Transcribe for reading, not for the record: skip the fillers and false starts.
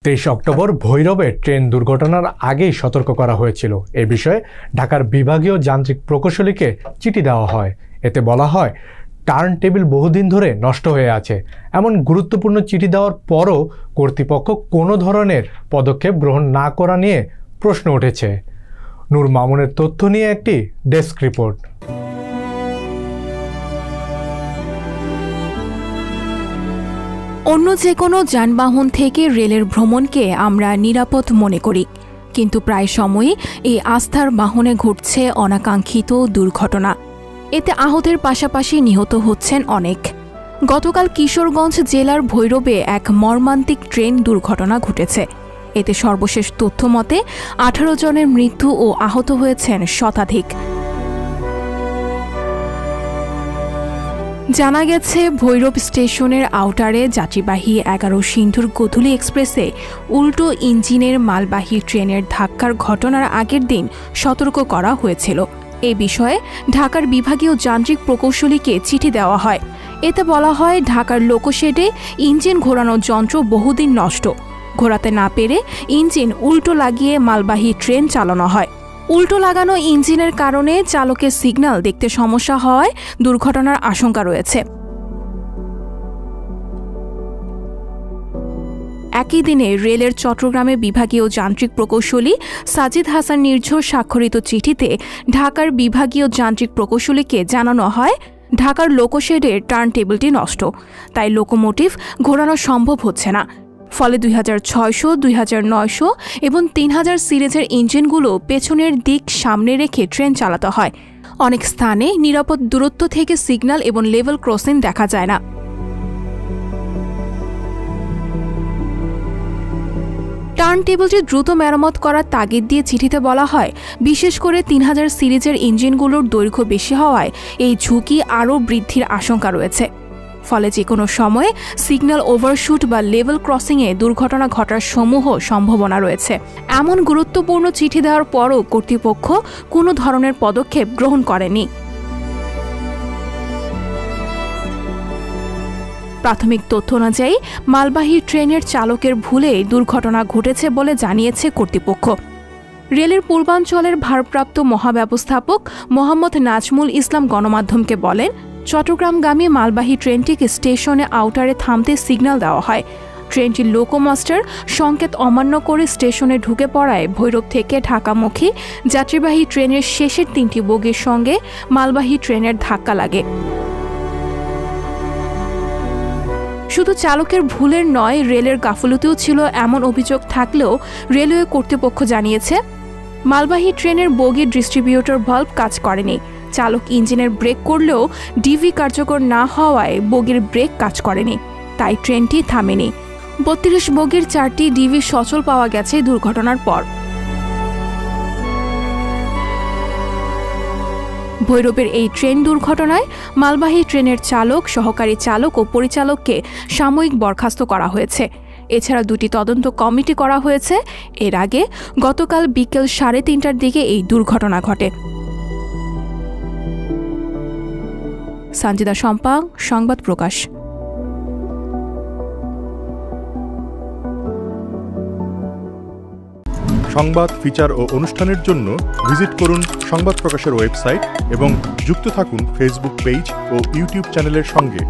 23 October ভৈরবে train দুর্ঘটনার আগেই সতর্ক করা হয়েছিল। এ বিষয়ে ঢাকার বিভাগীয় যান্ত্রিক প্রকৌশলীকে চিঠি দেওয়া হয়। এতে বলা হয়, টার্ন টেবিল বহুদিন ধরে নষ্ট হয়ে আছে। এমন গুরুত্বপূর্ণ চিঠি দেওয়ার পরও কর্তৃপক্ষ কোনো ধরনের পদক্ষেপ গ্রহণ না করা নিয়ে প্রশ্ন উঠেছে। নূর মামুনের তথ্য নিয়ে একটি ডেস্ক রিপোর্ট। অন্য যে কোনো যানবাহন থেকে রেলের ভ্রমণকে আমরা নিরাপদ মনে করি, কিন্তু প্রায় সময়ই এই আস্থার বাহনে ঘটছে অনাকাঙ্ক্ষিত দুর্ঘটনা। এতে আহতের পাশাপাশি নিহত হচ্ছেন অনেক। গতকাল কিশোরগঞ্জ জেলার ভৈরবে এক মর্মান্তিক ট্রেন দুর্ঘটনা ঘটেছে। এতে সর্বশেষ তথ্য মতে 18 জনের মৃত্যু ও আহত হয়েছেন শতাধিক। জানা গেছে, ভৈরব স্টেশনের আউটারে যাত্রীবাহী 11 সিন্ধুর গোধূলি এক্সপ্রেসে উল্টো ইঞ্জিনের মালবাহী ট্রেনের ধাক্কার ঘটনার আগের দিন সতর্ক করা হয়েছিল। এ বিষয়ে ঢাকার বিভাগীয় যান্ত্রিক প্রকৌশলীকে চিঠি দেওয়া হয়। এতে বলা হয়, ঢাকার লোকোশেডে ইঞ্জিন ঘোরানোর যন্ত্র বহুদিন নষ্ট। ঘোরাতে না পেরে ইঞ্জিন উল্টো লাগিয়ে মালবাহী ট্রেন চালানো হয়। উল্টো লাগানো ইঞ্জিনের কারণে চালকের সিগন্যাল দেখতে সমস্যা হওয়ায় দুর্ঘটনার আশঙ্কা রয়েছে। একই দিনে রেলের চট্টগ্রামে বিভাগীয় যান্ত্রিক প্রকৌশলী সাজিদ হাসান নির্ঝর স্বাক্ষরিত চিঠিতে ঢাকার বিভাগীয় যান্ত্রিক প্রকৌশলীকে জানানো হয়, ঢাকার লোকোশেডের টার্ন টেবিলটি নষ্ট, তাই লোকোমোটিভ ঘোরানো সম্ভব হচ্ছে না। ফলে 2600, 2900 এবং 3000 সিরিজের ইঞ্জিনগুলো পেছনের দিক সামনে রেখে ট্রেন চালাতে হয়। অনেক স্থানে নিরাপদ দূরত্ব থেকে সিগন্যাল এবং লেভেল ক্রসিং দেখা যায় না। টার্ন টেবিলটি দ্রুত মেরামত করার তাগিদ দিয়ে চিঠিতে বলা হয়, বিশেষ করে 3000 সিরিজের ইঞ্জিনগুলোর দৈর্ঘ্য বেশি হওয়ায় এই ঝুঁকি আরও বৃদ্ধির আশঙ্কা রয়েছে। ফলে যে কোনো সময়ে সিগন্যাল ওভারশুট বা লেভেল ক্রসিংয়ে দুর্ঘটনা ঘটার সমূহ সম্ভাবনা রয়েছে। এমন গুরুত্বপূর্ণ চিঠি দেওয়ার পরও কর্তৃপক্ষ কোনো ধরনের পদক্ষেপ গ্রহণ করেনি। প্রাথমিক তথ্য অনুযায়ী মালবাহী ট্রেনের চালকের ভুলে দুর্ঘটনা ঘটেছে বলে জানিয়েছে কর্তৃপক্ষ। রেলের পূর্বাঞ্চলের ভারপ্রাপ্ত মহাব্যবস্থাপক মোহাম্মদ নাজমুল ইসলাম গণমাধ্যমকে বলেন, চট্টগ্রামগামী মালবাহী ট্রেনটিকে স্টেশনে আউটারে থামতে সিগন্যাল দেওয়া হয়। ট্রেনটির লোকোমাস্টার সংকেত অমান্য করে স্টেশনে ঢুকে পড়ায় ভৈরব থেকে ঢাকামুখী যাত্রীবাহী ট্রেনের শেষের 3টি বগির সঙ্গে মালবাহী ট্রেনের ধাক্কা লাগে। শুধু চালকের ভুলের নয়, রেলের গাফলতিও ছিল এমন অভিযোগ থাকলেও রেলওয়ে কর্তৃপক্ষ জানিয়েছে, মালবাহী ট্রেনের বগির ডিস্ট্রিবিউটর ভালভ কাজ করেনি। চালক ইঞ্জিনের ব্রেক করলেও ডিভি কার্যকর না হওয়ায় বগির ব্রেক কাজ করেনি, তাই ট্রেনটি থামেনি। 32 বগির 4টি ডিভি সচল পাওয়া গেছে দুর্ঘটনার পর। ভৈরবের এই ট্রেন দুর্ঘটনায় মালবাহী ট্রেনের চালক, সহকারী চালক ও পরিচালককে সাময়িক বরখাস্ত করা হয়েছে। এছাড়া 2টি তদন্ত কমিটি করা হয়েছে। এর আগে গতকাল বিকেল 3:30টার দিকে এই দুর্ঘটনা ঘটে। সানজিদা শম্পা, সংবাদ প্রকাশ। সংবাদ, ফিচার ও অনুষ্ঠানের জন্য ভিজিট করুন সংবাদ প্রকাশের ওয়েবসাইট এবং যুক্ত থাকুন ফেসবুক পেজ ও ইউটিউব চ্যানেলের সঙ্গে।